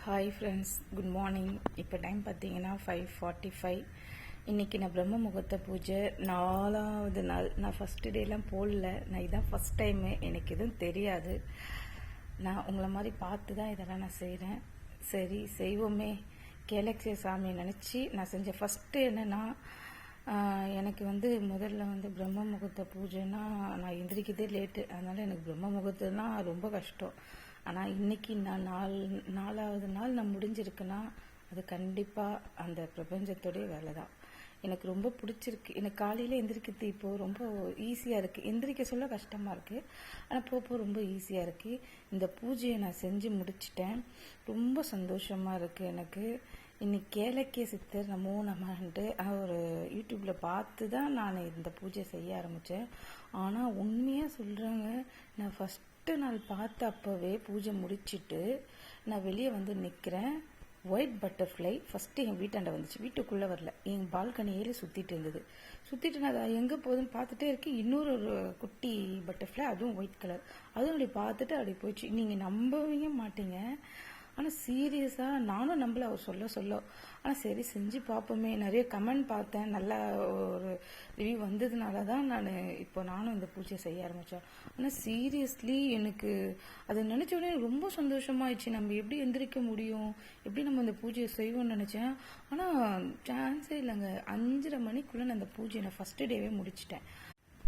Hi friends, good morning. இப்போ time பார்த்தீங்கன்னா 5:45. இன்றைக்கி நான் பிரம்ம முகூர்த்த பூஜை 4வது நாள். நான் ஃபஸ்ட்டு டேலாம் போடல. நான் இதான் ஃபஸ்ட் டைமு. எனக்கு எதுவும் தெரியாது. நான் உங்களை மாதிரி பார்த்து தான் இதெல்லாம் நான் செய்கிறேன். சரி செய்வோமே, கேலக்ஸிய சாமியை நினச்சி நான் செஞ்ச ஃபஸ்ட்டு என்னென்னா, எனக்கு முதல்ல பிரம்ம முகூர்த்த பூஜைன்னா நான் எந்திரிக்கிறதே லேட்டு. அதனால் எனக்கு பிரம்ம முகூர்த்தம்னா ரொம்ப கஷ்டம். ஆனால் இன்றைக்கி நான் 4வது நாள் நான் முடிஞ்சிருக்குன்னா அது கண்டிப்பாக அந்த பிரபஞ்சத்தோடைய வேலை தான். எனக்கு ரொம்ப பிடிச்சிருக்கு. எனக்கு காலையில் எந்திரிக்கிறது இப்போது ரொம்ப ஈஸியாக இருக்குது. எந்திரிக்க சொல்ல கஷ்டமாக இருக்குது, ஆனால் போக ரொம்ப ஈஸியாக இருக்குது. இந்த பூஜையை நான் செஞ்சு முடிச்சிட்டேன். ரொம்ப சந்தோஷமாக இருக்குது எனக்கு. இன்னைக்கு கேலக்கிய சித்தர் நமோ நமன்ட்டு ஒரு யூடியூப்பில் பார்த்து தான் நான் இந்த பூஜை செய்ய ஆரம்பித்தேன். ஆனால் உண்மையாக சொல்கிறேங்க, நான் ஃபஸ்ட்டு நாள் பார்த்த அப்போவே பூஜை முடிச்சுட்டு நான் வெளியே நிற்கிறேன். ஒயிட் பட்டர்ஃப்ளை ஃபஸ்ட்டு என் வீட்டாண்ட வந்துச்சு. வீட்டுக்குள்ளே வரல, என் பால்கனியில் சுற்றிட்டு இருந்தது. சுற்றிட்டு நான் அதை எங்கே போகுதுன்னு பார்த்துட்டே இருக்கேன். இன்னொரு குட்டி பட்டர்ஃப்ளை, அதுவும் ஒயிட் கலர், அதுவும் அப்படி பார்த்துட்டு அப்படி போயிடுச்சு. நீங்கள் நம்பவே மாட்டீங்க. ஆனால் சீரியஸாக நானும் நம்பல அவர் சொல்ல. ஆனால் சரி செஞ்சு பார்ப்போமே. நிறைய கமெண்ட் பார்த்தேன், நல்லா ஒரு ரிவ்யூ வந்ததுனால தான் நானும் இந்த பூஜை செய்ய ஆரம்பித்தேன். ஆனால் சீரியஸ்லி எனக்கு அதை நினச்ச உடனே ரொம்ப சந்தோஷமாயிடுச்சு. நம்ம எப்படி எந்திரிக்க முடியும், எப்படி நம்ம இந்த பூஜையை செய்வோம்னு நினச்சேன். ஆனால் சான்ஸே இல்லைங்க. 5:30 மணிக்குள்ளே நான் அந்த பூஜையை நான் ஃபஸ்ட்டு டேவே முடிச்சிட்டேன்.